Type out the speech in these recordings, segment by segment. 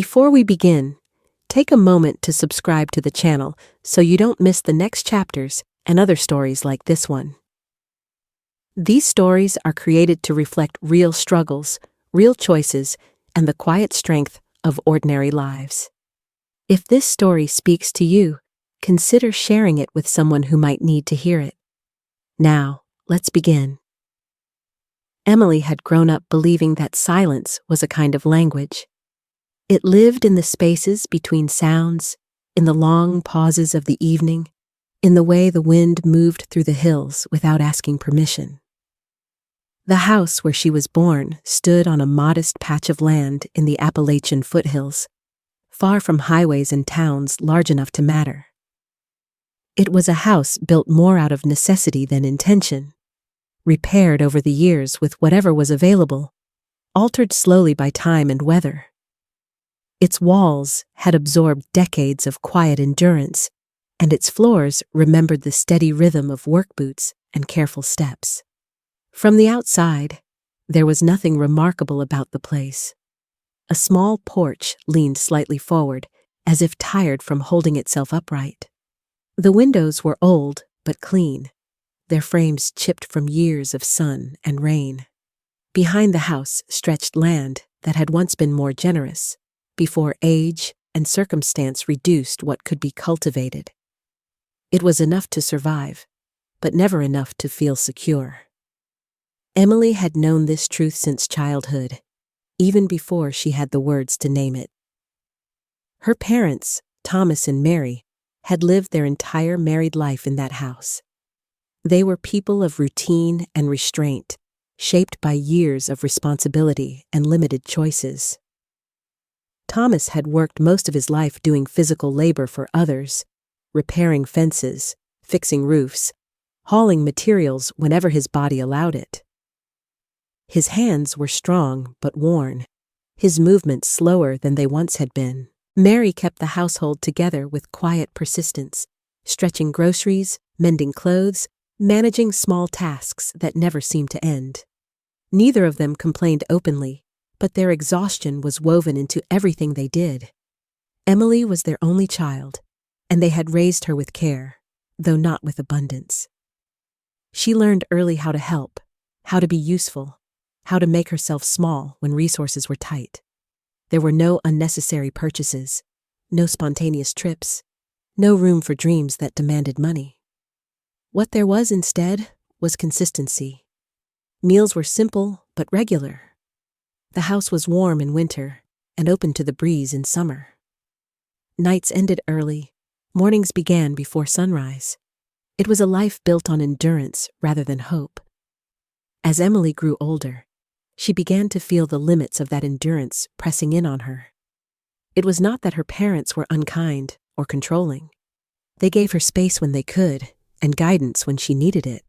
Before we begin, take a moment to subscribe to the channel so you don't miss the next chapters and other stories like this one. These stories are created to reflect real struggles, real choices, and the quiet strength of ordinary lives. If this story speaks to you, consider sharing it with someone who might need to hear it. Now, let's begin. Emily had grown up believing that silence was a kind of language. It lived in the spaces between sounds, in the long pauses of the evening, in the way the wind moved through the hills without asking permission. The house where she was born stood on a modest patch of land in the Appalachian foothills, far from highways and towns large enough to matter. It was a house built more out of necessity than intention, repaired over the years with whatever was available, altered slowly by time and weather. Its walls had absorbed decades of quiet endurance, and its floors remembered the steady rhythm of work boots and careful steps. From the outside, there was nothing remarkable about the place. A small porch leaned slightly forward, as if tired from holding itself upright. The windows were old but clean, their frames chipped from years of sun and rain. Behind the house stretched land that had once been more generous, before age and circumstance reduced what could be cultivated. It was enough to survive, but never enough to feel secure. Emily had known this truth since childhood, even before she had the words to name it. Her parents, Thomas and Mary, had lived their entire married life in that house. They were people of routine and restraint, shaped by years of responsibility and limited choices. Thomas had worked most of his life doing physical labor for others, repairing fences, fixing roofs, hauling materials whenever his body allowed it. His hands were strong but worn, his movements slower than they once had been. Mary kept the household together with quiet persistence, stretching groceries, mending clothes, managing small tasks that never seemed to end. Neither of them complained openly, but their exhaustion was woven into everything they did. Emily was their only child, and they had raised her with care, though not with abundance. She learned early how to help, how to be useful, how to make herself small when resources were tight. There were no unnecessary purchases, no spontaneous trips, no room for dreams that demanded money. What there was instead was consistency. Meals were simple but regular. The house was warm in winter and open to the breeze in summer. Nights ended early, mornings began before sunrise. It was a life built on endurance rather than hope. As Emily grew older, she began to feel the limits of that endurance pressing in on her. It was not that her parents were unkind or controlling. They gave her space when they could, and guidance when she needed it.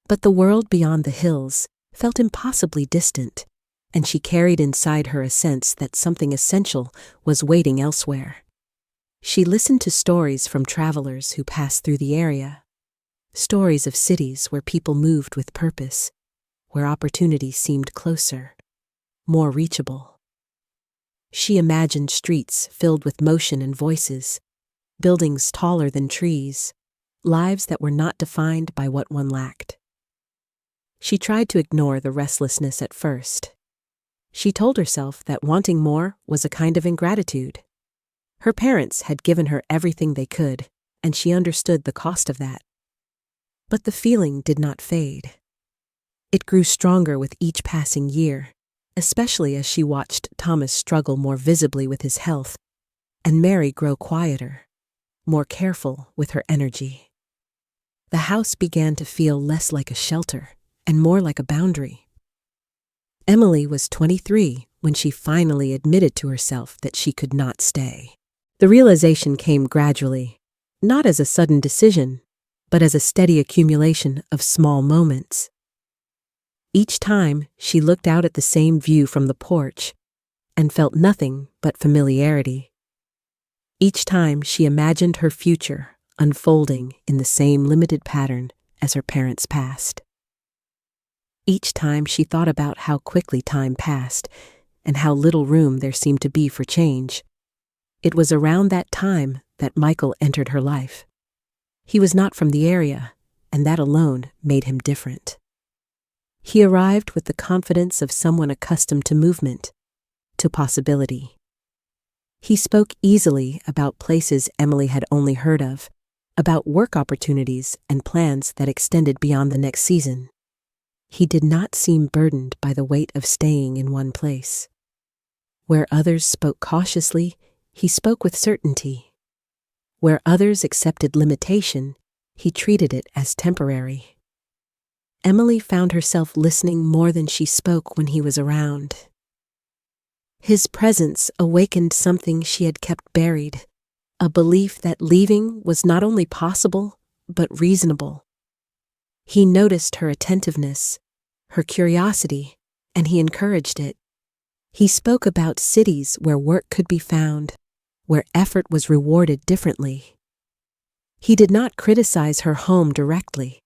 But the world beyond the hills felt impossibly distant, and she carried inside her a sense that something essential was waiting elsewhere. She listened to stories from travelers who passed through the area, stories of cities where people moved with purpose, where opportunity seemed closer, more reachable. She imagined streets filled with motion and voices, buildings taller than trees, lives that were not defined by what one lacked. She tried to ignore the restlessness at first. She told herself that wanting more was a kind of ingratitude. Her parents had given her everything they could, and she understood the cost of that. But the feeling did not fade. It grew stronger with each passing year, especially as she watched Thomas struggle more visibly with his health, and Mary grow quieter, more careful with her energy. The house began to feel less like a shelter and more like a boundary. Emily was 23 when she finally admitted to herself that she could not stay. The realization came gradually, not as a sudden decision, but as a steady accumulation of small moments. Each time she looked out at the same view from the porch and felt nothing but familiarity. Each time she imagined her future unfolding in the same limited pattern as her parents' past. Each time she thought about how quickly time passed and how little room there seemed to be for change. It was around that time that Michael entered her life. He was not from the area, and that alone made him different. He arrived with the confidence of someone accustomed to movement, to possibility. He spoke easily about places Emily had only heard of, about work opportunities and plans that extended beyond the next season. He did not seem burdened by the weight of staying in one place. Where others spoke cautiously, he spoke with certainty. Where others accepted limitation, he treated it as temporary. Emily found herself listening more than she spoke when he was around. His presence awakened something she had kept buried, a belief that leaving was not only possible, but reasonable. He noticed her attentiveness, her curiosity, and he encouraged it. He spoke about cities where work could be found, where effort was rewarded differently. He did not criticize her home directly,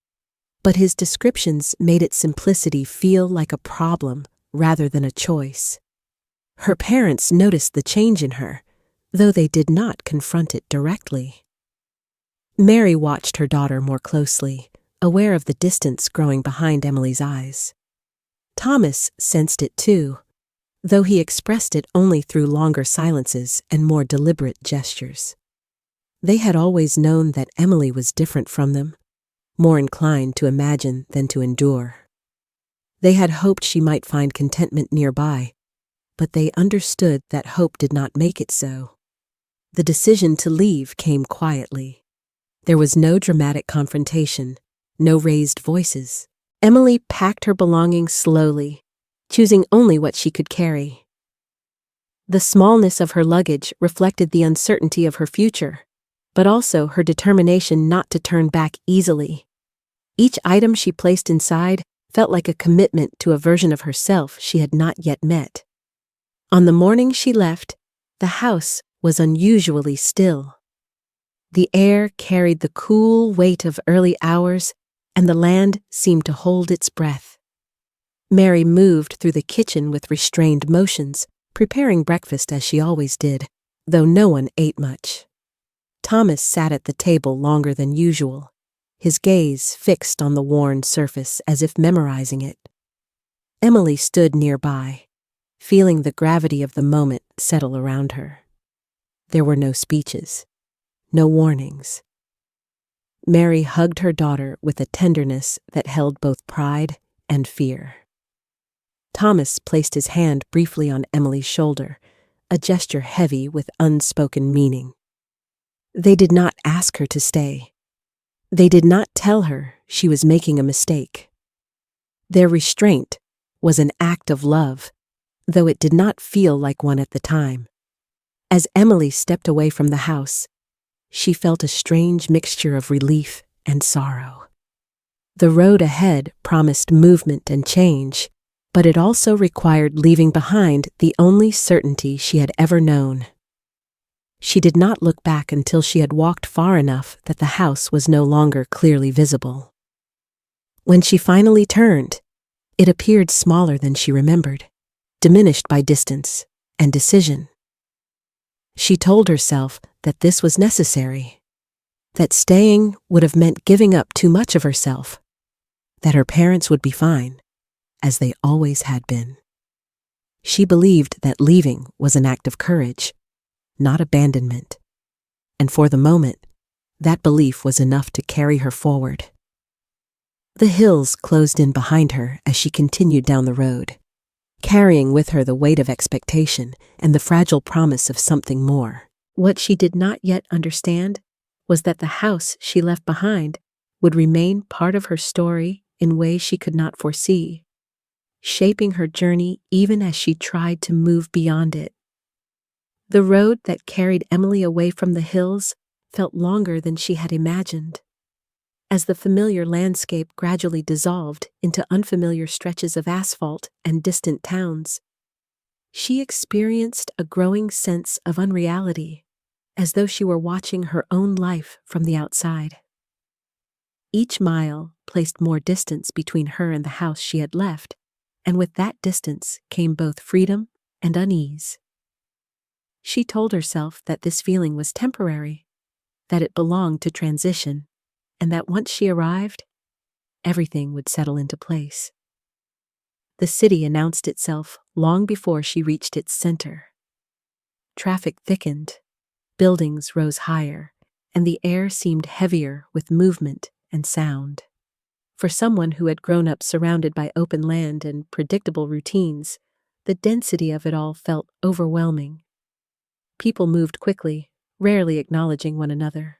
but his descriptions made its simplicity feel like a problem rather than a choice. Her parents noticed the change in her, though they did not confront it directly. Mary watched her daughter more closely, aware of the distance growing behind Emily's eyes. Thomas sensed it too, though he expressed it only through longer silences and more deliberate gestures. They had always known that Emily was different from them, more inclined to imagine than to endure. They had hoped she might find contentment nearby, but they understood that hope did not make it so. The decision to leave came quietly. There was no dramatic confrontation, no raised voices. Emily packed her belongings slowly, choosing only what she could carry. The smallness of her luggage reflected the uncertainty of her future, but also her determination not to turn back easily. Each item she placed inside felt like a commitment to a version of herself she had not yet met. On the morning she left, the house was unusually still. The air carried the cool weight of early hours, and the land seemed to hold its breath. Mary moved through the kitchen with restrained motions, preparing breakfast as she always did, though no one ate much. Thomas sat at the table longer than usual, his gaze fixed on the worn surface as if memorizing it. Emily stood nearby, feeling the gravity of the moment settle around her. There were no speeches, no warnings. Mary hugged her daughter with a tenderness that held both pride and fear. Thomas placed his hand briefly on Emily's shoulder, a gesture heavy with unspoken meaning. They did not ask her to stay. They did not tell her she was making a mistake. Their restraint was an act of love, though it did not feel like one at the time. As Emily stepped away from the house, she felt a strange mixture of relief and sorrow. The road ahead promised movement and change, but it also required leaving behind the only certainty she had ever known. She did not look back until she had walked far enough that the house was no longer clearly visible. When she finally turned, it appeared smaller than she remembered, diminished by distance and decision. She told herself that this was necessary, that staying would have meant giving up too much of herself, that her parents would be fine, as they always had been. She believed that leaving was an act of courage, not abandonment, and for the moment, that belief was enough to carry her forward. The hills closed in behind her as she continued down the road, carrying with her the weight of expectation and the fragile promise of something more. What she did not yet understand was that the house she left behind would remain part of her story in ways she could not foresee, shaping her journey even as she tried to move beyond it. The road that carried Emily away from the hills felt longer than she had imagined. As the familiar landscape gradually dissolved into unfamiliar stretches of asphalt and distant towns, she experienced a growing sense of unreality, as though she were watching her own life from the outside. Each mile placed more distance between her and the house she had left, and with that distance came both freedom and unease. She told herself that this feeling was temporary, that it belonged to transition, and that once she arrived, everything would settle into place. The city announced itself long before she reached its center. Traffic thickened, buildings rose higher, and the air seemed heavier with movement and sound. For someone who had grown up surrounded by open land and predictable routines, the density of it all felt overwhelming. People moved quickly, rarely acknowledging one another.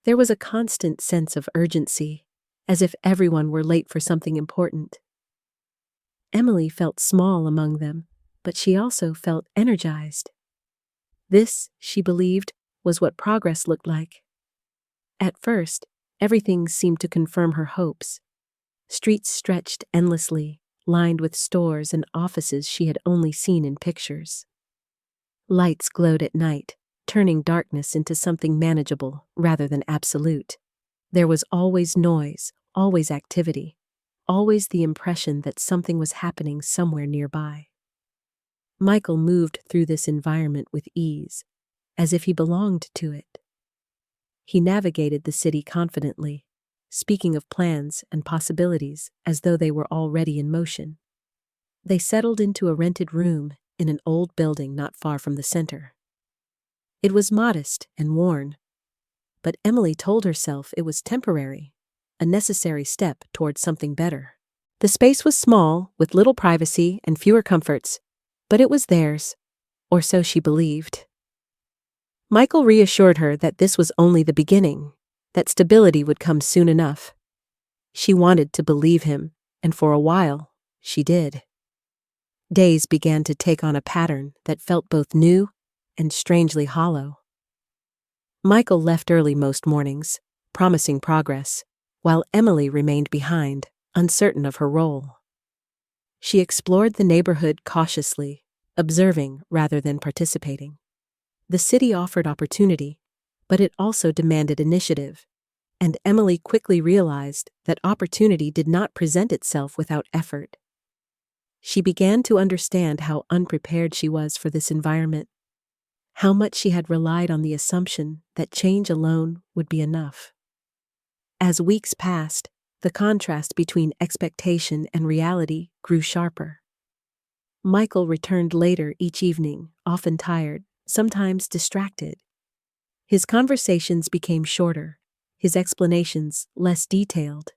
There was a constant sense of urgency, as if everyone were late for something important. Emily felt small among them, but she also felt energized. This, she believed, was what progress looked like. At first, everything seemed to confirm her hopes. Streets stretched endlessly, lined with stores and offices she had only seen in pictures. Lights glowed at night, turning darkness into something manageable rather than absolute. There was always noise, always activity, always the impression that something was happening somewhere nearby. Michael moved through this environment with ease, as if he belonged to it. He navigated the city confidently, speaking of plans and possibilities as though they were already in motion. They settled into a rented room in an old building not far from the center. It was modest and worn, but Emily told herself it was temporary, a necessary step towards something better. The space was small, with little privacy and fewer comforts, but it was theirs, or so she believed. Michael reassured her that this was only the beginning, that stability would come soon enough. She wanted to believe him, and for a while, she did. Days began to take on a pattern that felt both new and strangely hollow. Michael left early most mornings, promising progress, while Emily remained behind, uncertain of her role. She explored the neighborhood cautiously, observing rather than participating. The city offered opportunity, but it also demanded initiative, and Emily quickly realized that opportunity did not present itself without effort. She began to understand how unprepared she was for this environment, how much she had relied on the assumption that change alone would be enough. As weeks passed, the contrast between expectation and reality grew sharper. Michael returned later each evening, often tired, sometimes distracted. His conversations became shorter, his explanations less detailed.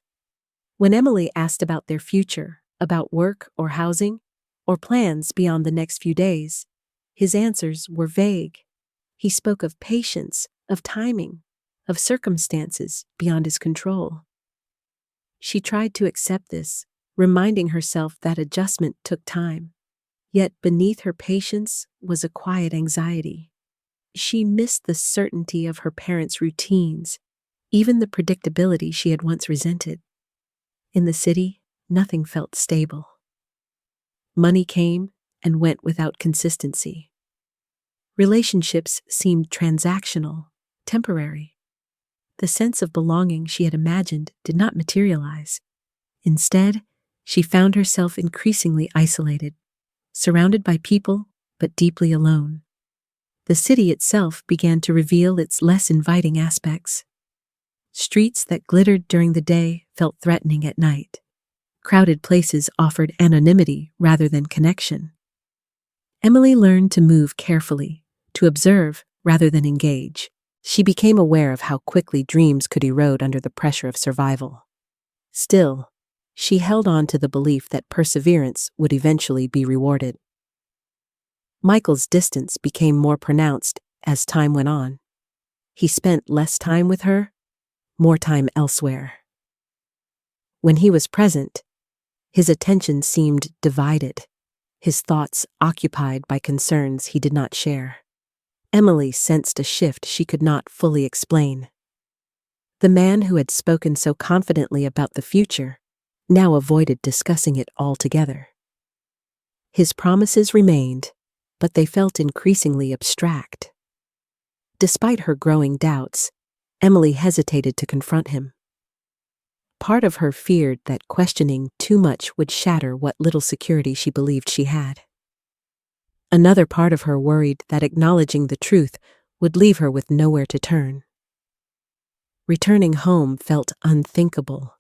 When Emily asked about their future, about work or housing, or plans beyond the next few days, his answers were vague. He spoke of patience, of timing, of circumstances beyond his control. She tried to accept this, reminding herself that adjustment took time. Yet beneath her patience was a quiet anxiety. She missed the certainty of her parents' routines, even the predictability she had once resented. In the city, nothing felt stable. Money came and went without consistency. Relationships seemed transactional, temporary. The sense of belonging she had imagined did not materialize. Instead, she found herself increasingly isolated, surrounded by people, but deeply alone. The city itself began to reveal its less inviting aspects. Streets that glittered during the day felt threatening at night. Crowded places offered anonymity rather than connection. Emily learned to move carefully, to observe rather than engage. She became aware of how quickly dreams could erode under the pressure of survival. Still, she held on to the belief that perseverance would eventually be rewarded. Michael's distance became more pronounced as time went on. He spent less time with her, more time elsewhere. When he was present, his attention seemed divided, his thoughts occupied by concerns he did not share. Emily sensed a shift she could not fully explain. The man who had spoken so confidently about the future now avoided discussing it altogether. His promises remained, but they felt increasingly abstract. Despite her growing doubts, Emily hesitated to confront him. Part of her feared that questioning too much would shatter what little security she believed she had. Another part of her worried that acknowledging the truth would leave her with nowhere to turn. Returning home felt unthinkable,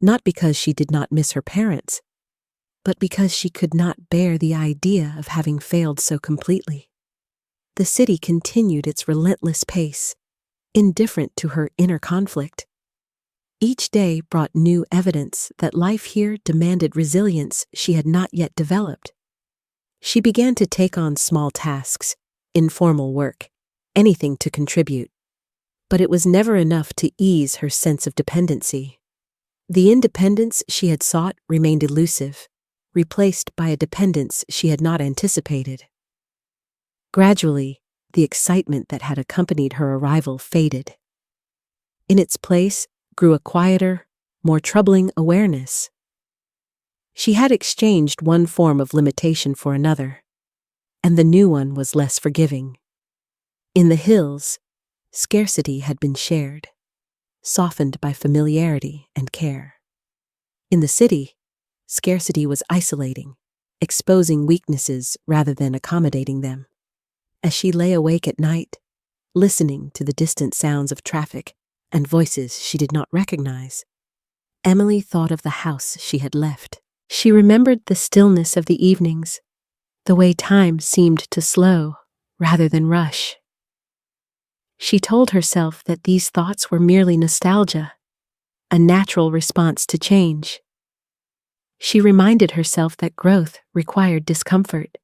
not because she did not miss her parents, but because she could not bear the idea of having failed so completely. The city continued its relentless pace, indifferent to her inner conflict. Each day brought new evidence that life here demanded resilience she had not yet developed. She began to take on small tasks, informal work, anything to contribute. But it was never enough to ease her sense of dependency. The independence she had sought remained elusive, replaced by a dependence she had not anticipated. Gradually, the excitement that had accompanied her arrival faded. In its place grew a quieter, more troubling awareness. She had exchanged one form of limitation for another, and the new one was less forgiving. In the hills, scarcity had been shared, softened by familiarity and care. In the city, scarcity was isolating, exposing weaknesses rather than accommodating them. As she lay awake at night, listening to the distant sounds of traffic and voices she did not recognize, Emily thought of the house she had left. She remembered the stillness of the evenings, the way time seemed to slow rather than rush. She told herself that these thoughts were merely nostalgia, a natural response to change. She reminded herself that growth required discomfort.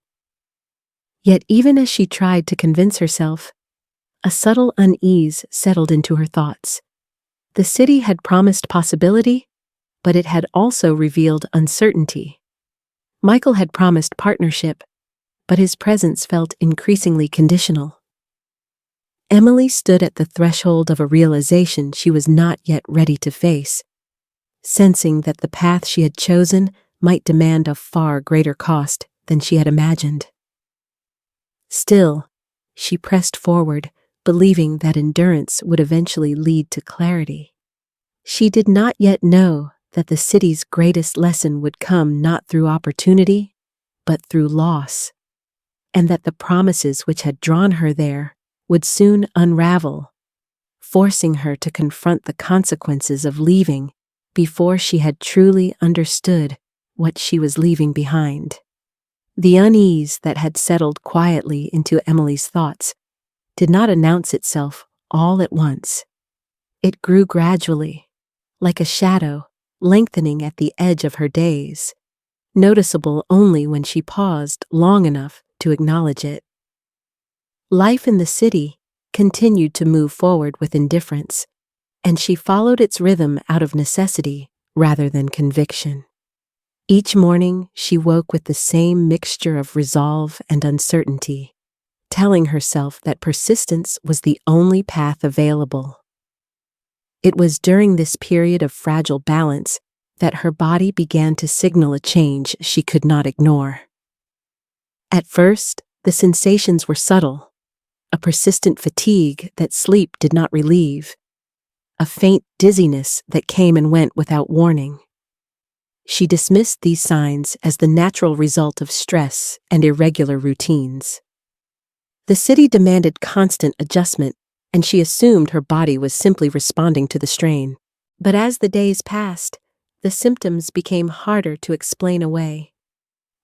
Yet even as she tried to convince herself, a subtle unease settled into her thoughts. The city had promised possibility, but it had also revealed uncertainty. Michael had promised partnership, but his presence felt increasingly conditional. Emily stood at the threshold of a realization she was not yet ready to face, sensing that the path she had chosen might demand a far greater cost than she had imagined. Still, she pressed forward, believing that endurance would eventually lead to clarity. She did not yet know that the city's greatest lesson would come not through opportunity, but through loss, and that the promises which had drawn her there would soon unravel, forcing her to confront the consequences of leaving before she had truly understood what she was leaving behind. The unease that had settled quietly into Emily's thoughts did not announce itself all at once. It grew gradually, like a shadow lengthening at the edge of her days, noticeable only when she paused long enough to acknowledge it. Life in the city continued to move forward with indifference, and she followed its rhythm out of necessity rather than conviction. Each morning she woke with the same mixture of resolve and uncertainty, telling herself that persistence was the only path available. It was during this period of fragile balance that her body began to signal a change she could not ignore. At first, the sensations were subtle, a persistent fatigue that sleep did not relieve, a faint dizziness that came and went without warning. She dismissed these signs as the natural result of stress and irregular routines. The city demanded constant adjustment, and she assumed her body was simply responding to the strain. But as the days passed, the symptoms became harder to explain away.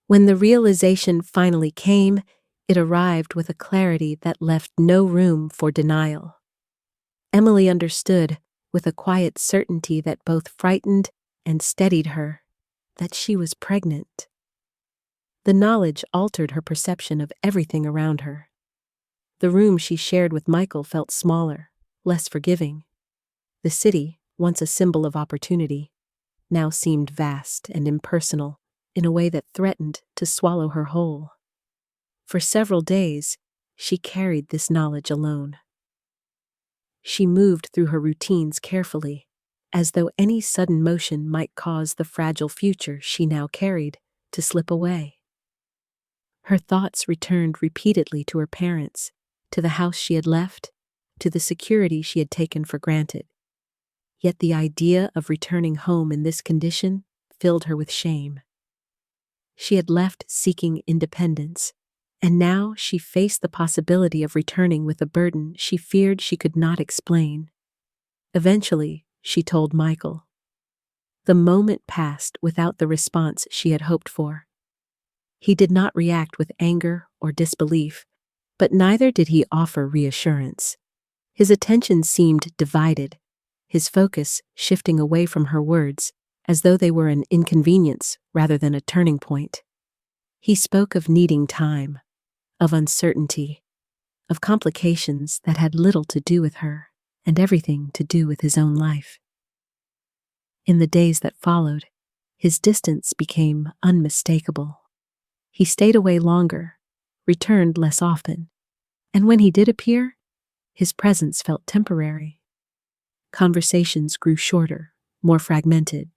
When the realization finally came, it arrived with a clarity that left no room for denial. Emily understood, with a quiet certainty that both frightened and steadied her, that she was pregnant. The knowledge altered her perception of everything around her. The room she shared with Michael felt smaller, less forgiving. The city, once a symbol of opportunity, now seemed vast and impersonal in a way that threatened to swallow her whole. For several days, she carried this knowledge alone. She moved through her routines carefully, as though any sudden motion might cause the fragile future she now carried to slip away. Her thoughts returned repeatedly to her parents, to the house she had left, to the security she had taken for granted. Yet the idea of returning home in this condition filled her with shame. She had left seeking independence, And now she faced the possibility of returning with a burden she feared she could not explain. Eventually, she told Michael. The moment passed without the response she had hoped for. He did not react with anger or disbelief, but neither did he offer reassurance. His attention seemed divided, his focus shifting away from her words, as though they were an inconvenience rather than a turning point. He spoke of needing time, of uncertainty, of complications that had little to do with her and everything to do with his own life. In the days that followed, his distance became unmistakable. He stayed away longer, returned less often, and when he did appear, his presence felt temporary. Conversations grew shorter, more fragmented.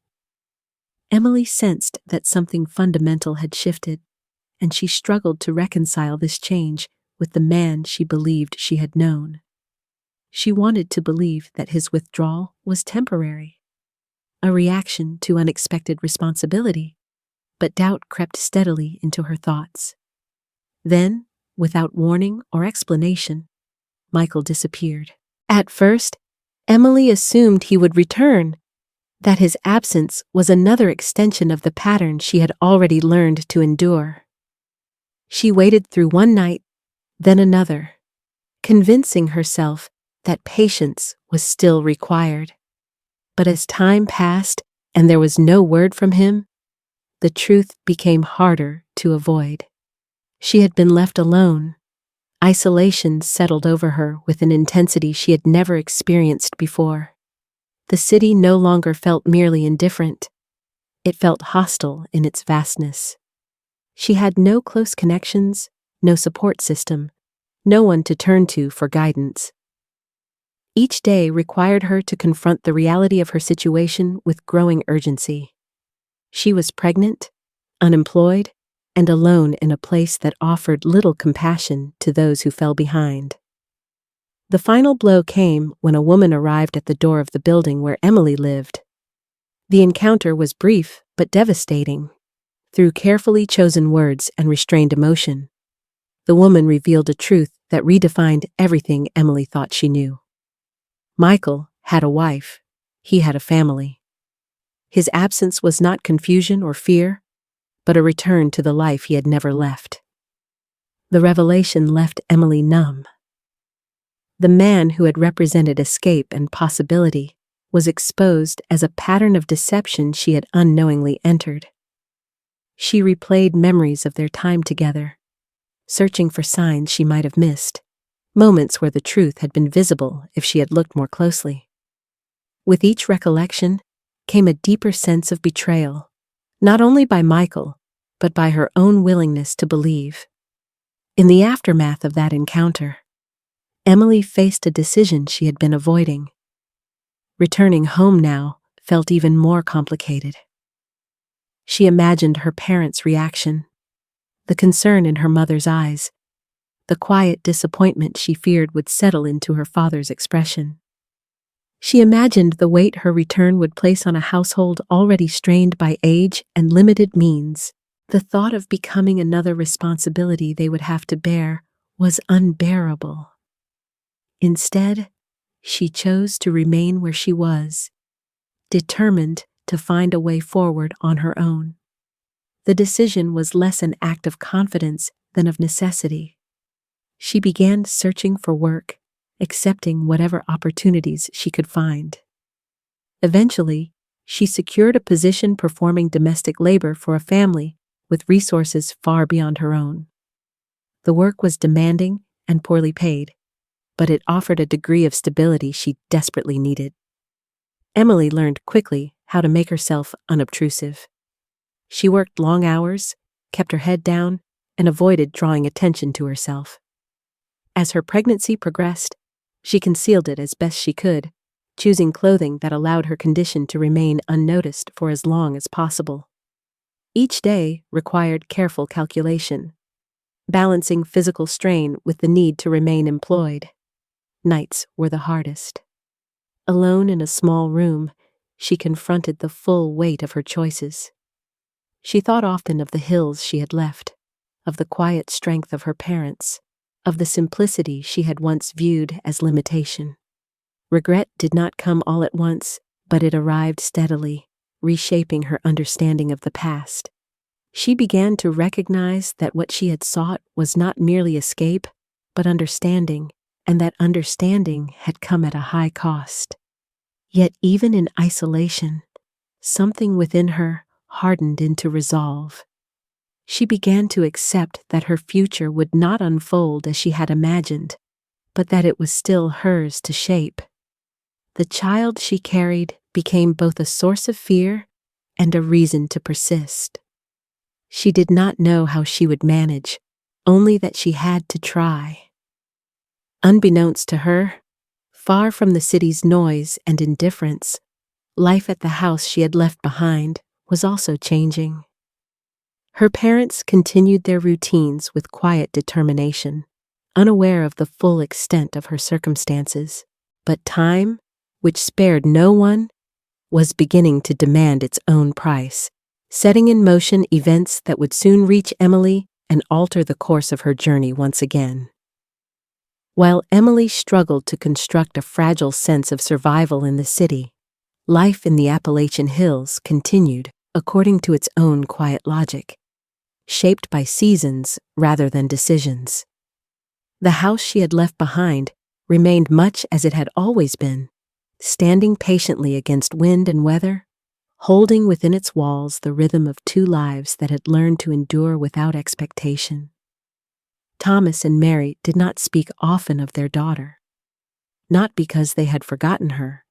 Emily sensed that something fundamental had shifted, and she struggled to reconcile this change with the man she believed she had known. She wanted to believe that his withdrawal was temporary, a reaction to unexpected responsibility, but doubt crept steadily into her thoughts. Then, without warning or explanation, Michael disappeared. At first, Emily assumed he would return, that his absence was another extension of the pattern she had already learned to endure. She waited through one night, then another, convincing herself that patience was still required. But as time passed and there was no word from him, the truth became harder to avoid. She had been left alone. Isolation settled over her with an intensity she had never experienced before. The city no longer felt merely indifferent. It felt hostile in its vastness. She had no close connections, no support system, no one to turn to for guidance. Each day required her to confront the reality of her situation with growing urgency. She was pregnant, unemployed, and alone in a place that offered little compassion to those who fell behind. The final blow came when a woman arrived at the door of the building where Emily lived. The encounter was brief but devastating. Through carefully chosen words and restrained emotion, the woman revealed a truth that redefined everything Emily thought she knew. Michael had a wife. He had a family. His absence was not confusion or fear, but a return to the life he had never left. The revelation left Emily numb. The man who had represented escape and possibility was exposed as a pattern of deception she had unknowingly entered. She replayed memories of their time together, searching for signs she might have missed, moments where the truth had been visible if she had looked more closely. With each recollection came a deeper sense of betrayal, not only by Michael, but by her own willingness to believe. In the aftermath of that encounter, Emily faced a decision she had been avoiding. Returning home now felt even more complicated. She imagined her parents' reaction, the concern in her mother's eyes, the quiet disappointment she feared would settle into her father's expression. She imagined the weight her return would place on a household already strained by age and limited means. The thought of becoming another responsibility they would have to bear was unbearable. Instead, she chose to remain where she was, determined to find a way forward on her own. The decision was less an act of confidence than of necessity. She began searching for work, accepting whatever opportunities she could find. Eventually, she secured a position performing domestic labor for a family with resources far beyond her own. The work was demanding and poorly paid, but it offered a degree of stability she desperately needed. Emily learned quickly how to make herself unobtrusive. She worked long hours, kept her head down, and avoided drawing attention to herself. As her pregnancy progressed, she concealed it as best she could, choosing clothing that allowed her condition to remain unnoticed for as long as possible. Each day required careful calculation, balancing physical strain with the need to remain employed. Nights were the hardest. Alone in a small room, she confronted the full weight of her choices. She thought often of the hills she had left, of the quiet strength of her parents, of the simplicity she had once viewed as limitation. Regret did not come all at once, but it arrived steadily, reshaping her understanding of the past. She began to recognize that what she had sought was not merely escape, but understanding, and that understanding had come at a high cost. Yet even in isolation, something within her hardened into resolve. She began to accept that her future would not unfold as she had imagined, but that it was still hers to shape. The child she carried became both a source of fear and a reason to persist. She did not know how she would manage, only that she had to try. Unbeknownst to her, far from the city's noise and indifference, life at the house she had left behind was also changing. Her parents continued their routines with quiet determination, unaware of the full extent of her circumstances. But time, which spared no one, was beginning to demand its own price, setting in motion events that would soon reach Emily and alter the course of her journey once again. While Emily struggled to construct a fragile sense of survival in the city, life in the Appalachian Hills continued according to its own quiet logic, shaped by seasons rather than decisions. The house she had left behind remained much as it had always been, standing patiently against wind and weather, holding within its walls the rhythm of two lives that had learned to endure without expectation. Thomas and Mary did not speak often of their daughter, not because they had forgotten her,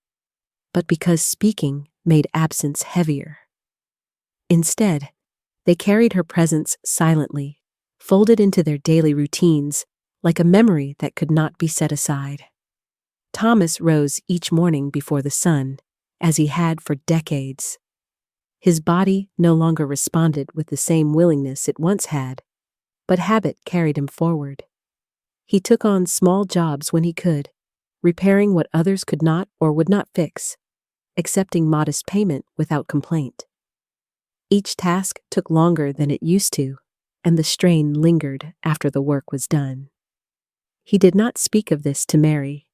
but because speaking made absence heavier. Instead, they carried her presence silently, folded into their daily routines, like a memory that could not be set aside. Thomas rose each morning before the sun, as he had for decades. His body no longer responded with the same willingness it once had, but habit carried him forward. He took on small jobs when he could, repairing what others could not or would not fix, accepting modest payment without complaint. Each task took longer than it used to, and the strain lingered after the work was done. He did not speak of this to Mary.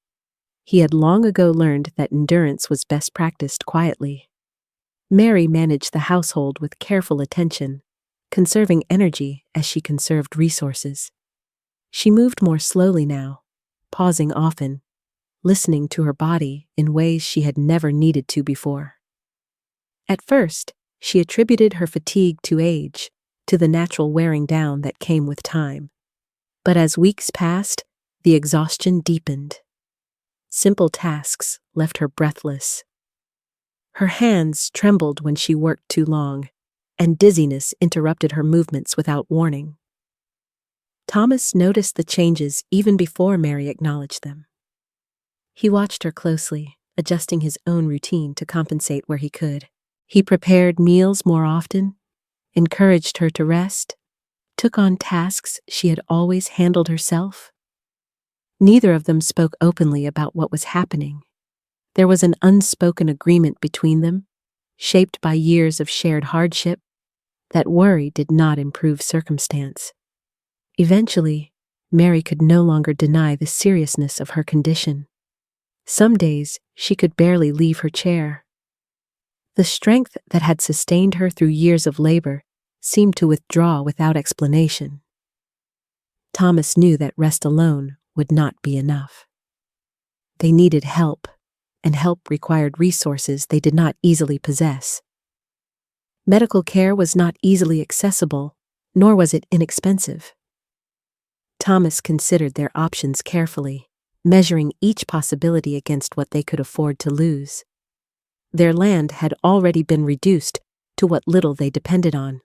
He had long ago learned that endurance was best practiced quietly. Mary managed the household with careful attention, conserving energy as she conserved resources. She moved more slowly now, pausing often, listening to her body in ways she had never needed to before. At first, she attributed her fatigue to age, to the natural wearing down that came with time. But as weeks passed, the exhaustion deepened. Simple tasks left her breathless. Her hands trembled when she worked too long, and dizziness interrupted her movements without warning. Thomas noticed the changes even before Mary acknowledged them. He watched her closely, adjusting his own routine to compensate where he could. He prepared meals more often, encouraged her to rest, took on tasks she had always handled herself. Neither of them spoke openly about what was happening. There was an unspoken agreement between them, shaped by years of shared hardship, that worry did not improve circumstance. Eventually, Mary could no longer deny the seriousness of her condition. Some days, she could barely leave her chair. The strength that had sustained her through years of labor seemed to withdraw without explanation. Thomas knew that rest alone would not be enough. They needed help, and help required resources they did not easily possess. Medical care was not easily accessible, nor was it inexpensive. Thomas considered their options carefully, measuring each possibility against what they could afford to lose. Their land had already been reduced to what little they depended on.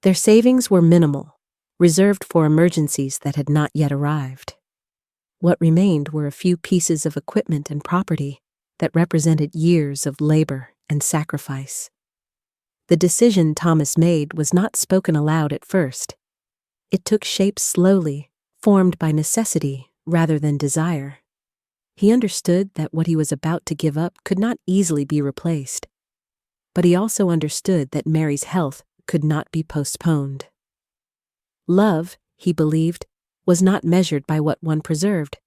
Their savings were minimal, reserved for emergencies that had not yet arrived. What remained were a few pieces of equipment and property that represented years of labor and sacrifice. The decision Thomas made was not spoken aloud at first. It took shape slowly, formed by necessity rather than desire. He understood that what he was about to give up could not easily be replaced, but he also understood that Mary's health could not be postponed. Love, he believed, was not measured by what one preserved,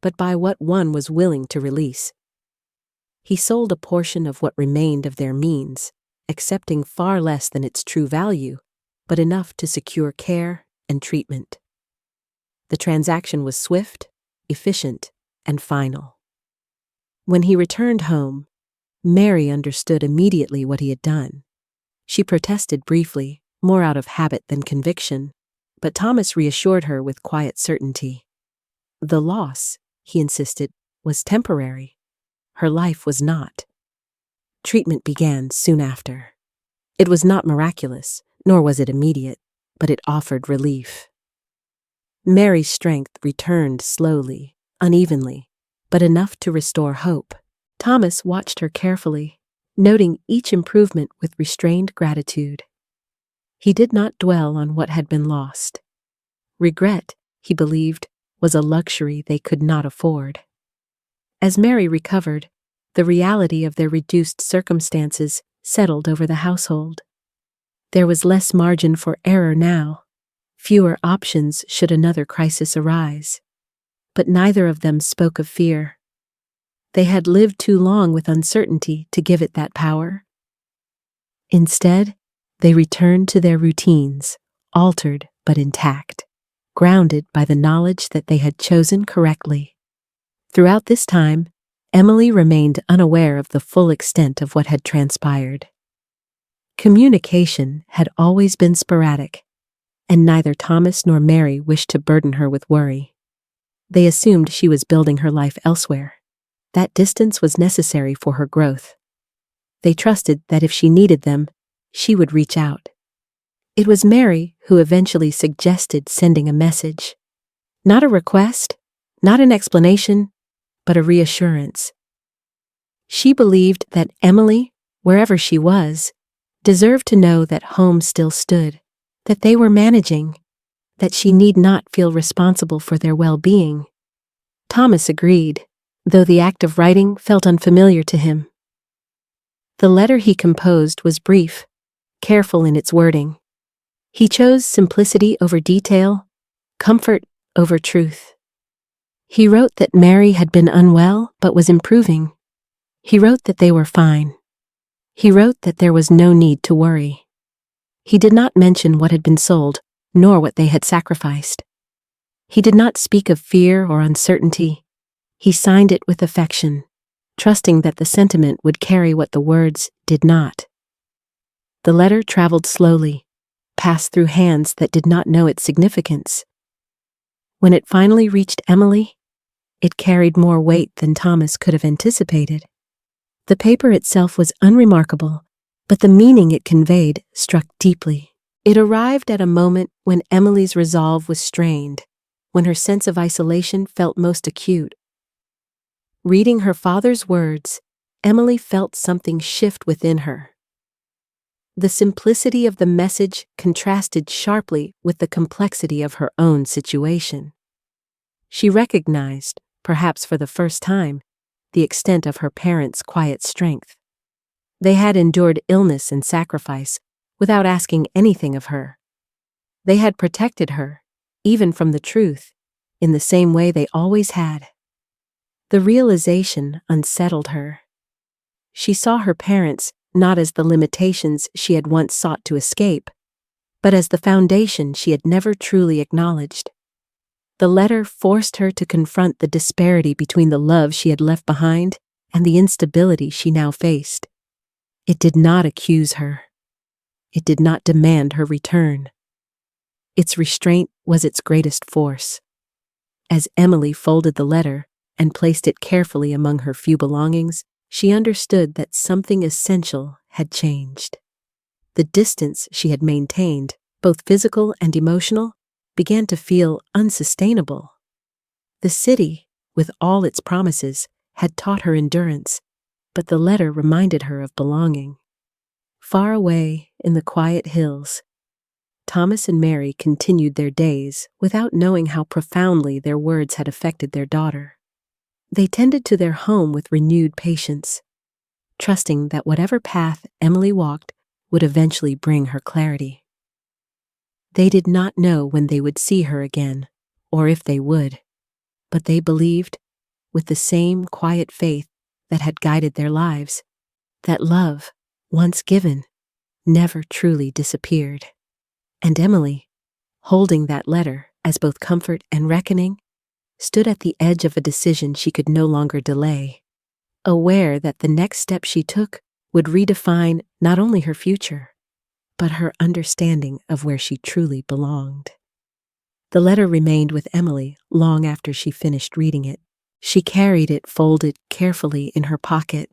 but by what one was willing to release. He sold a portion of what remained of their means, accepting far less than its true value, but enough to secure care and treatment. The transaction was swift, efficient, and final. When he returned home, Mary understood immediately what he had done. She protested briefly, more out of habit than conviction, but Thomas reassured her with quiet certainty. The loss, he insisted, was temporary. Her life was not. Treatment began soon after. It was not miraculous, nor was it immediate, but it offered relief. Mary's strength returned slowly, unevenly, but enough to restore hope. Thomas watched her carefully, noting each improvement with restrained gratitude. He did not dwell on what had been lost. Regret, he believed, was a luxury they could not afford. As Mary recovered, the reality of their reduced circumstances settled over the household. There was less margin for error now, fewer options should another crisis arise. But neither of them spoke of fear. They had lived too long with uncertainty to give it that power. Instead, they returned to their routines, altered but intact, grounded by the knowledge that they had chosen correctly. Throughout this time, Emily remained unaware of the full extent of what had transpired. Communication had always been sporadic, and neither Thomas nor Mary wished to burden her with worry. They assumed she was building her life elsewhere. That distance was necessary for her growth. They trusted that if she needed them, she would reach out. It was Mary who eventually suggested sending a message. Not a request, not an explanation, but a reassurance. She believed that Emily, wherever she was, deserved to know that home still stood, that they were managing, that she need not feel responsible for their well-being. Thomas agreed, though the act of writing felt unfamiliar to him. The letter he composed was brief, careful in its wording. He chose simplicity over detail, comfort over truth. He wrote that Mary had been unwell but was improving. He wrote that they were fine. He wrote that there was no need to worry. He did not mention what had been sold, nor what they had sacrificed. He did not speak of fear or uncertainty. He signed it with affection, trusting that the sentiment would carry what the words did not. The letter traveled slowly, passed through hands that did not know its significance. When it finally reached Emily, it carried more weight than Thomas could have anticipated. The paper itself was unremarkable, but the meaning it conveyed struck deeply. It arrived at a moment when Emily's resolve was strained, when her sense of isolation felt most acute. Reading her father's words, Emily felt something shift within her. The simplicity of the message contrasted sharply with the complexity of her own situation. She recognized, perhaps for the first time, the extent of her parents' quiet strength. They had endured illness and sacrifice without asking anything of her. They had protected her, even from the truth, in the same way they always had. The realization unsettled her. She saw her parents not as the limitations she had once sought to escape, but as the foundation she had never truly acknowledged. The letter forced her to confront the disparity between the love she had left behind and the instability she now faced. It did not accuse her. It did not demand her return. Its restraint was its greatest force. As Emily folded the letter and placed it carefully among her few belongings, she understood that something essential had changed. The distance she had maintained, both physical and emotional, began to feel unsustainable. The city, with all its promises, had taught her endurance, but the letter reminded her of belonging. Far away in the quiet hills, Thomas and Mary continued their days without knowing how profoundly their words had affected their daughter. They tended to their home with renewed patience, trusting that whatever path Emily walked would eventually bring her clarity. They did not know when they would see her again, or if they would, but they believed, with the same quiet faith that had guided their lives, that love, once given, never truly disappeared. And Emily, holding that letter as both comfort and reckoning, stood at the edge of a decision she could no longer delay, aware that the next step she took would redefine not only her future, but her understanding of where she truly belonged. The letter remained with Emily long after she finished reading it. She carried it folded carefully in her pocket,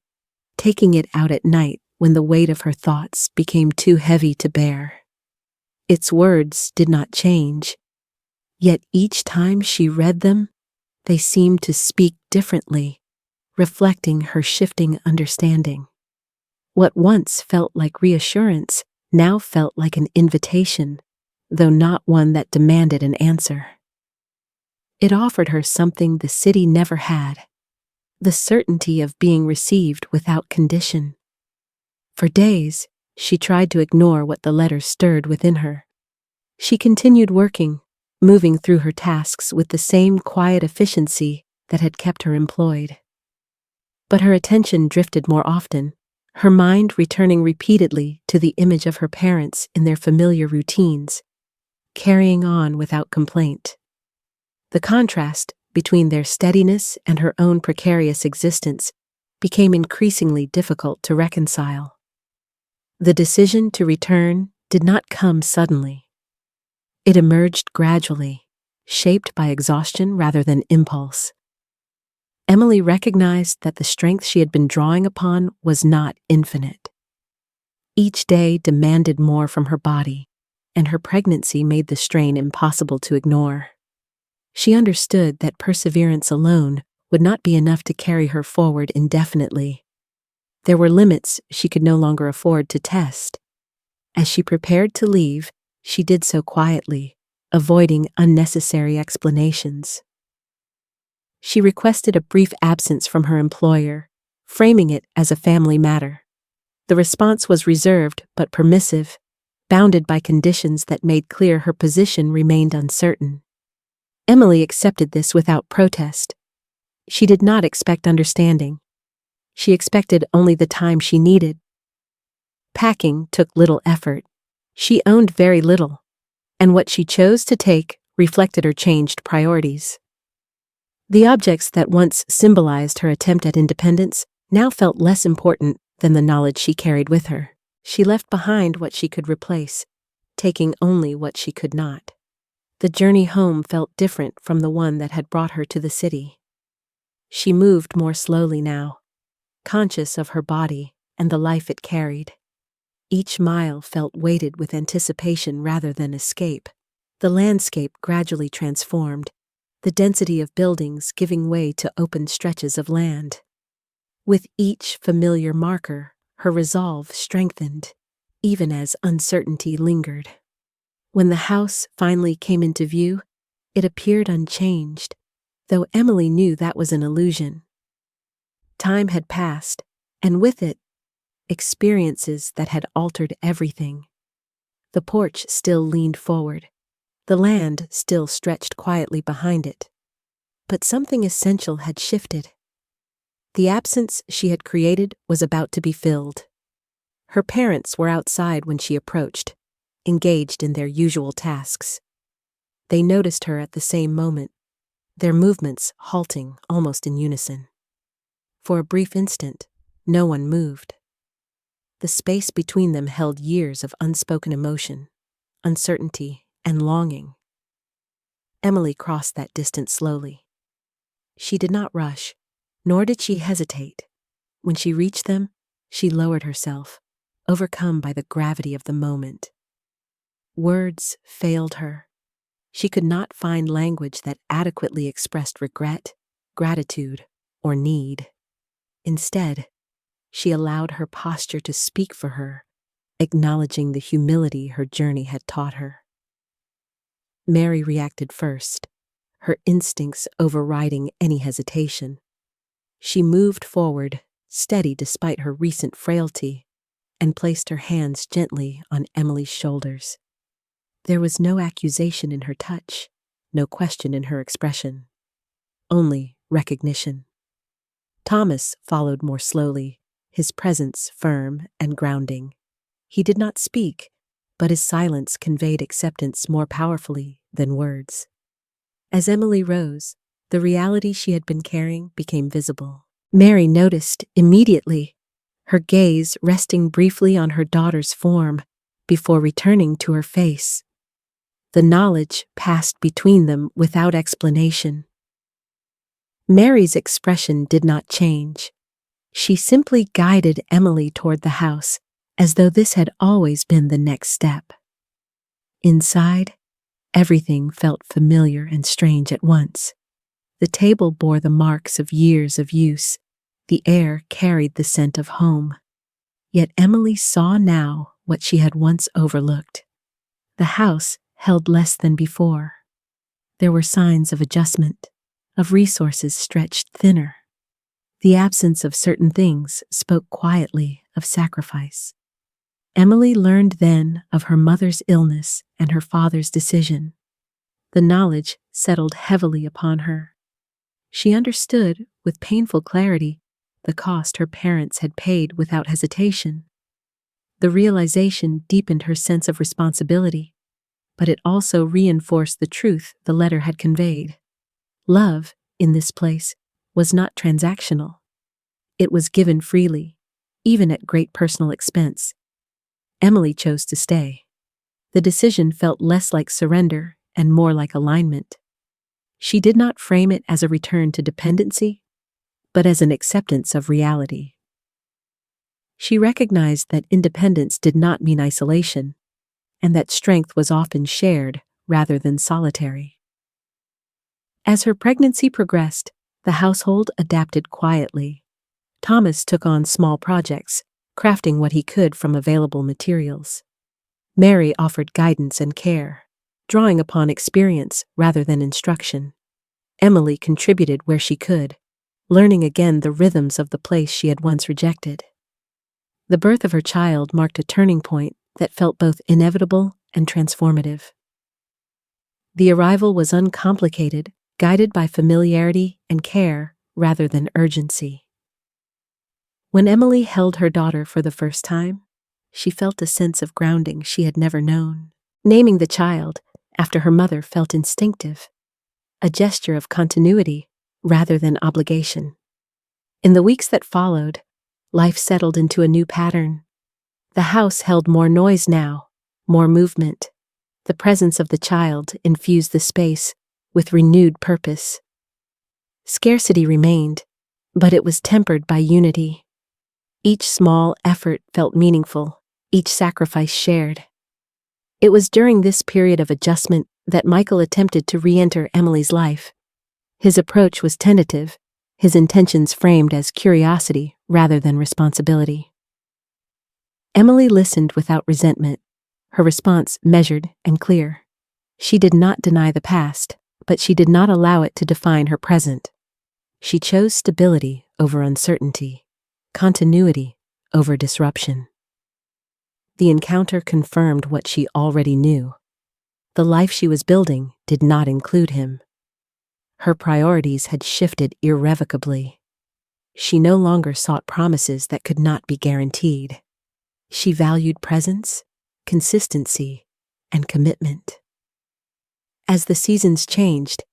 taking it out at night when the weight of her thoughts became too heavy to bear. Its words did not change, yet each time she read them, they seemed to speak differently, reflecting her shifting understanding. What once felt like reassurance now felt like an invitation, though not one that demanded an answer. It offered her something the city never had, the certainty of being received without condition. For days, she tried to ignore what the letter stirred within her. She continued working, moving through her tasks with the same quiet efficiency that had kept her employed. But her attention drifted more often, her mind returning repeatedly to the image of her parents in their familiar routines, carrying on without complaint. The contrast between their steadiness and her own precarious existence became increasingly difficult to reconcile. The decision to return did not come suddenly. It emerged gradually, shaped by exhaustion rather than impulse. Emily recognized that the strength she had been drawing upon was not infinite. Each day demanded more from her body, and her pregnancy made the strain impossible to ignore. She understood that perseverance alone would not be enough to carry her forward indefinitely. There were limits she could no longer afford to test. As she prepared to leave, she did so quietly, avoiding unnecessary explanations. She requested a brief absence from her employer, framing it as a family matter. The response was reserved but permissive, bounded by conditions that made clear her position remained uncertain. Emily accepted this without protest. She did not expect understanding. She expected only the time she needed. Packing took little effort. She owned very little, and what she chose to take reflected her changed priorities. The objects that once symbolized her attempt at independence now felt less important than the knowledge she carried with her. She left behind what she could replace, taking only what she could not. The journey home felt different from the one that had brought her to the city. She moved more slowly now, conscious of her body and the life it carried. Each mile felt weighted with anticipation rather than escape. The landscape gradually transformed, the density of buildings giving way to open stretches of land. With each familiar marker, her resolve strengthened, even as uncertainty lingered. When the house finally came into view, it appeared unchanged, though Emily knew that was an illusion. Time had passed, and with it, experiences that had altered everything. The porch still leaned forward. The land still stretched quietly behind it. But something essential had shifted. The absence she had created was about to be filled. Her parents were outside when she approached, engaged in their usual tasks. They noticed her at the same moment, their movements halting almost in unison. For a brief instant, no one moved. The space between them held years of unspoken emotion, uncertainty, and longing. Emily crossed that distance slowly. She did not rush, nor did she hesitate. When she reached them, she lowered herself, overcome by the gravity of the moment. Words failed her. She could not find language that adequately expressed regret, gratitude, or need. Instead, she allowed her posture to speak for her, acknowledging the humility her journey had taught her. Mary reacted first, her instincts overriding any hesitation. She moved forward, steady despite her recent frailty, and placed her hands gently on Emily's shoulders. There was no accusation in her touch, no question in her expression, only recognition. Thomas followed more slowly, his presence firm and grounding. He did not speak, but his silence conveyed acceptance more powerfully than words. As Emily rose, the reality she had been carrying became visible. Mary noticed immediately, her gaze resting briefly on her daughter's form before returning to her face. The knowledge passed between them without explanation. Mary's expression did not change. She simply guided Emily toward the house, as though this had always been the next step. Inside, everything felt familiar and strange at once. The table bore the marks of years of use. The air carried the scent of home. Yet Emily saw now what she had once overlooked. The house held less than before. There were signs of adjustment, of resources stretched thinner. The absence of certain things spoke quietly of sacrifice. Emily learned then of her mother's illness and her father's decision. The knowledge settled heavily upon her. She understood, with painful clarity, the cost her parents had paid without hesitation. The realization deepened her sense of responsibility, but it also reinforced the truth the letter had conveyed. Love, in this place, was not transactional. It was given freely, even at great personal expense. Emily chose to stay. The decision felt less like surrender and more like alignment. She did not frame it as a return to dependency, but as an acceptance of reality. She recognized that independence did not mean isolation, and that strength was often shared rather than solitary. As her pregnancy progressed, the household adapted quietly. Thomas took on small projects, crafting what he could from available materials. Mary offered guidance and care, drawing upon experience rather than instruction. Emily contributed where she could, learning again the rhythms of the place she had once rejected. The birth of her child marked a turning point that felt both inevitable and transformative. The arrival was uncomplicated, guided by familiarity and care rather than urgency. When Emily held her daughter for the first time, she felt a sense of grounding she had never known. Naming the child after her mother felt instinctive, a gesture of continuity rather than obligation. In the weeks that followed, life settled into a new pattern. The house held more noise now, more movement. The presence of the child infused the space with renewed purpose. Scarcity remained, but it was tempered by unity. Each small effort felt meaningful, each sacrifice shared. It was during this period of adjustment that Michael attempted to re-enter Emily's life. His approach was tentative, his intentions framed as curiosity rather than responsibility. Emily listened without resentment, her response measured and clear. She did not deny the past, but she did not allow it to define her present. She chose stability over uncertainty, continuity over disruption. The encounter confirmed what she already knew. The life she was building did not include him. Her priorities had shifted irrevocably. She no longer sought promises that could not be guaranteed. She valued presence, consistency, and commitment. As the seasons changed,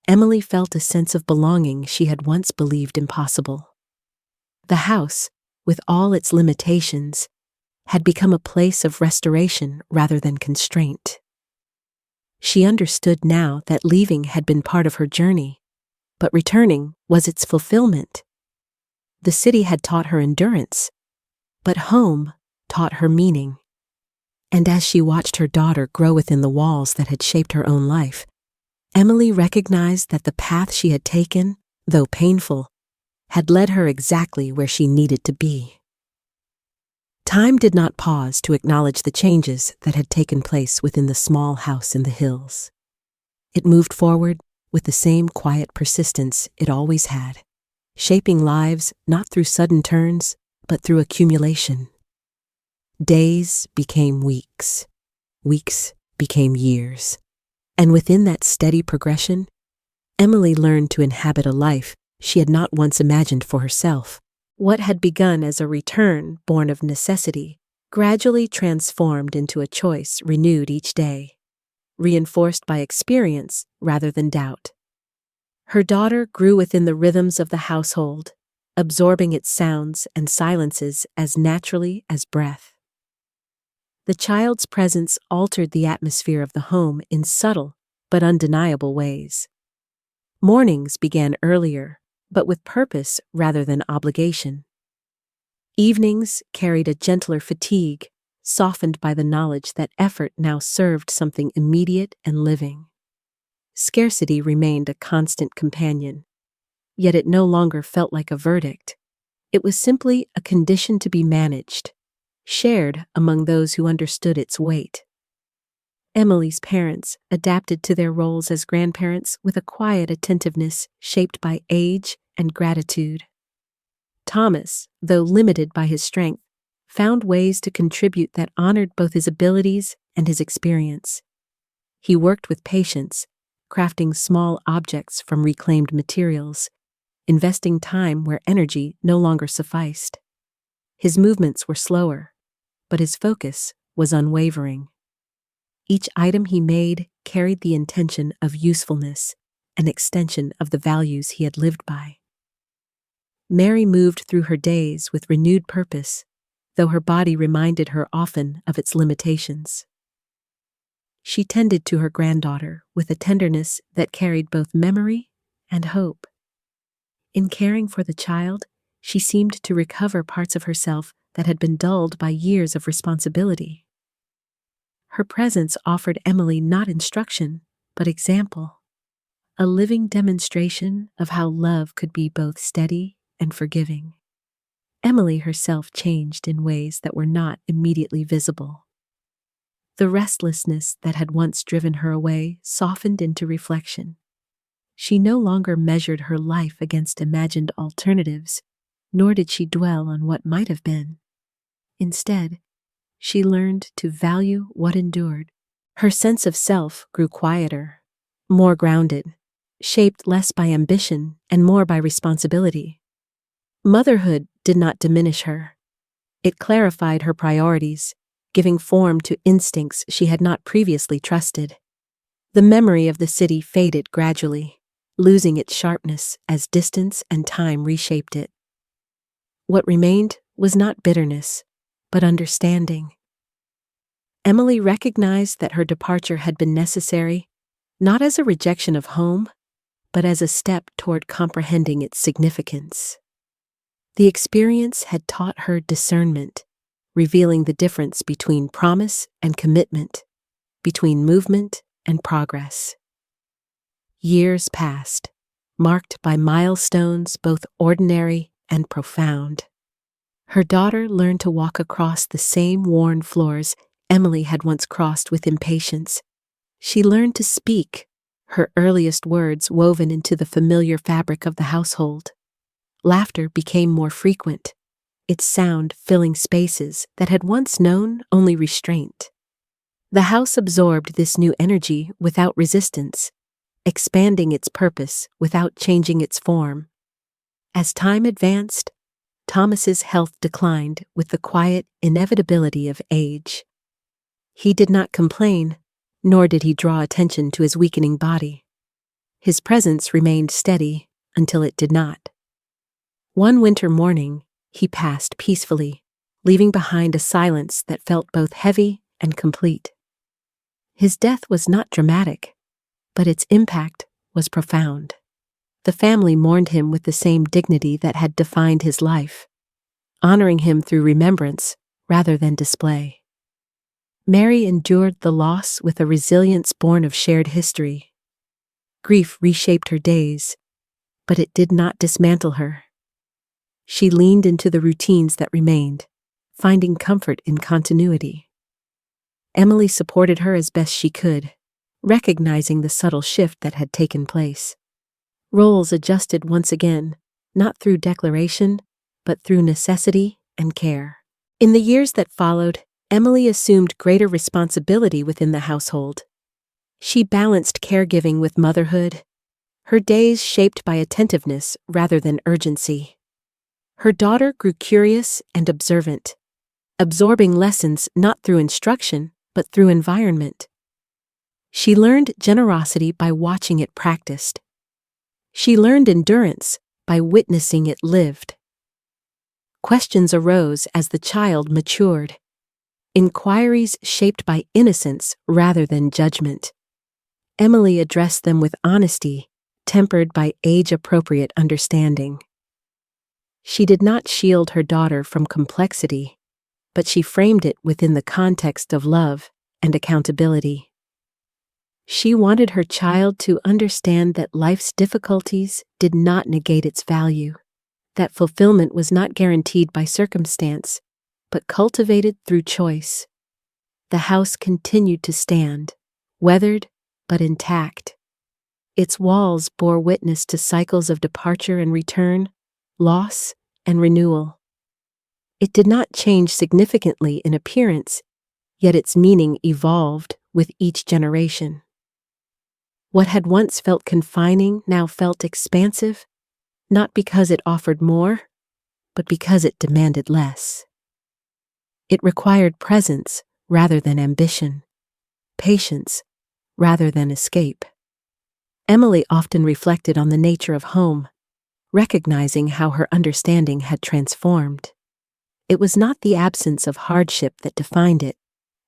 Emily felt a sense of belonging she had once believed impossible. The house, with all its limitations, had become a place of restoration rather than constraint. She understood now that leaving had been part of her journey, but returning was its fulfillment. The city had taught her endurance, but home taught her meaning. And as she watched her daughter grow within the walls that had shaped her own life, Emily recognized that the path she had taken, though painful, had led her exactly where she needed to be. Time did not pause to acknowledge the changes that had taken place within the small house in the hills. It moved forward with the same quiet persistence it always had, shaping lives not through sudden turns, but through accumulation. Days became weeks, weeks became years. And within that steady progression, Emily learned to inhabit a life she had not once imagined for herself. What had begun as a return born of necessity gradually transformed into a choice renewed each day, reinforced by experience rather than doubt. Her daughter grew within the rhythms of the household, absorbing its sounds and silences as naturally as breath. The child's presence altered the atmosphere of the home in subtle but undeniable ways. Mornings began earlier, but with purpose rather than obligation. Evenings carried a gentler fatigue, softened by the knowledge that effort now served something immediate and living. Scarcity remained a constant companion, yet it no longer felt like a verdict. It was simply a condition to be managed, shared among those who understood its weight. Emily's parents adapted to their roles as grandparents with a quiet attentiveness shaped by age and gratitude. Thomas, though limited by his strength, found ways to contribute that honored both his abilities and his experience. He worked with patience, crafting small objects from reclaimed materials, investing time where energy no longer sufficed. His movements were slower, but his focus was unwavering. Each item he made carried the intention of usefulness, an extension of the values he had lived by. Mary moved through her days with renewed purpose, though her body reminded her often of its limitations. She tended to her granddaughter with a tenderness that carried both memory and hope. In caring for the child, she seemed to recover parts of herself that had been dulled by years of responsibility. Her presence offered Emily not instruction, but example, a living demonstration of how love could be both steady and forgiving. Emily herself changed in ways that were not immediately visible. The restlessness that had once driven her away softened into reflection. She no longer measured her life against imagined alternatives, nor did she dwell on what might have been. Instead, she learned to value what endured. Her sense of self grew quieter, more grounded, shaped less by ambition and more by responsibility. Motherhood did not diminish her. It clarified her priorities, giving form to instincts she had not previously trusted. The memory of the city faded gradually, losing its sharpness as distance and time reshaped it. What remained was not bitterness, but understanding. Emily recognized that her departure had been necessary, not as a rejection of home, but as a step toward comprehending its significance. The experience had taught her discernment, revealing the difference between promise and commitment, between movement and progress. Years passed, marked by milestones both ordinary and profound. Her daughter learned to walk across the same worn floors Emily had once crossed with impatience. She learned to speak, her earliest words woven into the familiar fabric of the household. Laughter became more frequent, its sound filling spaces that had once known only restraint. The house absorbed this new energy without resistance, expanding its purpose without changing its form. As time advanced, Thomas's health declined with the quiet inevitability of age. He did not complain, nor did he draw attention to his weakening body. His presence remained steady until it did not. One winter morning, he passed peacefully, leaving behind a silence that felt both heavy and complete. His death was not dramatic, but its impact was profound. The family mourned him with the same dignity that had defined his life, honoring him through remembrance rather than display. Mary endured the loss with a resilience born of shared history. Grief reshaped her days, but it did not dismantle her. She leaned into the routines that remained, finding comfort in continuity. Emily supported her as best she could, recognizing the subtle shift that had taken place. Roles adjusted once again, not through declaration, but through necessity and care. In the years that followed, Emily assumed greater responsibility within the household. She balanced caregiving with motherhood, her days shaped by attentiveness rather than urgency. Her daughter grew curious and observant, absorbing lessons not through instruction but through environment. She learned generosity by watching it practiced. She learned endurance by witnessing it lived. Questions arose as the child matured, inquiries shaped by innocence rather than judgment. Emily addressed them with honesty, tempered by age-appropriate understanding. She did not shield her daughter from complexity, but she framed it within the context of love and accountability. She wanted her child to understand that life's difficulties did not negate its value, that fulfillment was not guaranteed by circumstance, but cultivated through choice. The house continued to stand, weathered but intact. Its walls bore witness to cycles of departure and return, loss and renewal. It did not change significantly in appearance, yet its meaning evolved with each generation. What had once felt confining now felt expansive, not because it offered more, but because it demanded less. It required presence rather than ambition, patience rather than escape. Emily often reflected on the nature of home, recognizing how her understanding had transformed. It was not the absence of hardship that defined it,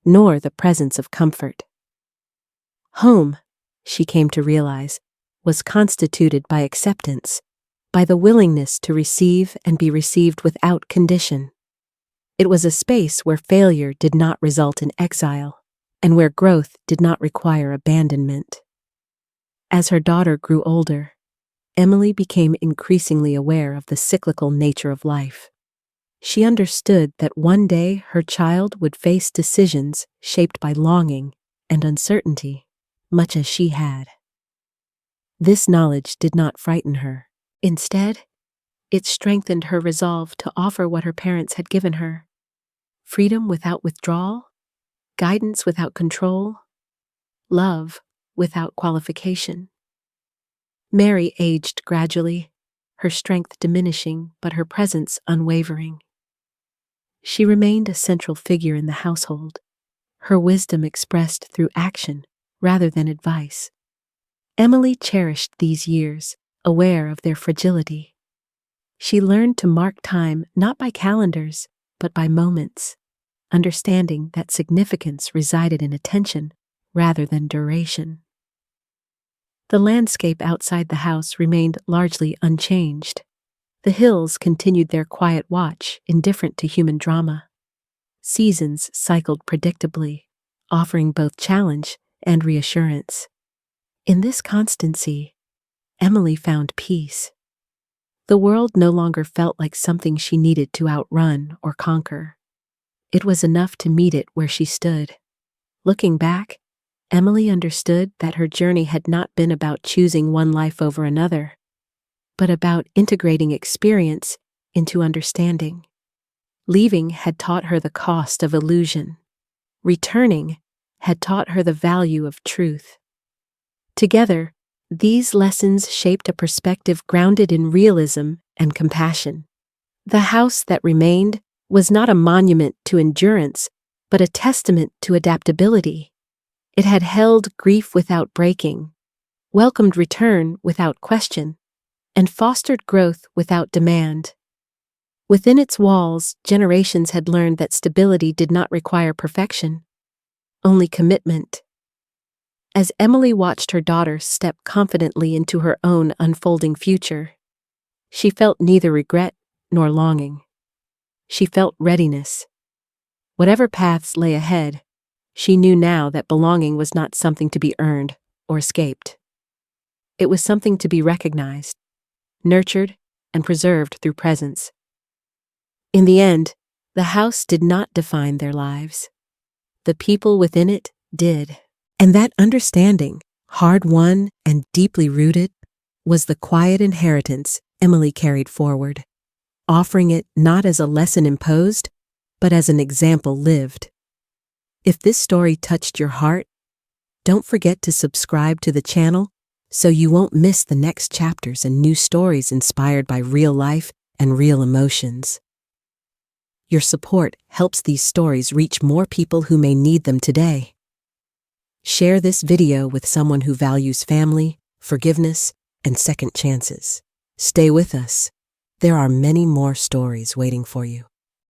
nor the presence of comfort. Home, she came to realize, was constituted by acceptance, by the willingness to receive and be received without condition. It was a space where failure did not result in exile, and where growth did not require abandonment. As her daughter grew older, Emily became increasingly aware of the cyclical nature of life. She understood that one day her child would face decisions shaped by longing and uncertainty, much as she had. This knowledge did not frighten her. Instead, it strengthened her resolve to offer what her parents had given her: freedom without withdrawal, guidance without control, love without qualification. Mary aged gradually, her strength diminishing but her presence unwavering. She remained a central figure in the household, her wisdom expressed through action rather than advice. Emily cherished these years, aware of their fragility. She learned to mark time not by calendars, but by moments, understanding that significance resided in attention rather than duration. The landscape outside the house remained largely unchanged. The hills continued their quiet watch, indifferent to human drama. Seasons cycled predictably, offering both challenge and reassurance. In this constancy, Emily found peace. The world no longer felt like something she needed to outrun or conquer. It was enough to meet it where she stood. Looking back, Emily understood that her journey had not been about choosing one life over another, but about integrating experience into understanding. Leaving had taught her the cost of illusion. Returning had taught her the value of truth. Together, these lessons shaped a perspective grounded in realism and compassion. The house that remained was not a monument to endurance, but a testament to adaptability. It had held grief without breaking, welcomed return without question, and fostered growth without demand. Within its walls, generations had learned that stability did not require perfection, only commitment. As Emily watched her daughter step confidently into her own unfolding future, she felt neither regret nor longing. She felt readiness. Whatever paths lay ahead, she knew now that belonging was not something to be earned or escaped. It was something to be recognized, nurtured, and preserved through presence. In the end, the house did not define their lives. The people within it did. And that understanding, hard-won and deeply rooted, was the quiet inheritance Emily carried forward, offering it not as a lesson imposed, but as an example lived. If this story touched your heart, don't forget to subscribe to the channel so you won't miss the next chapters and new stories inspired by real life and real emotions. Your support helps these stories reach more people who may need them today. Share this video with someone who values family, forgiveness, and second chances. Stay with us. There are many more stories waiting for you.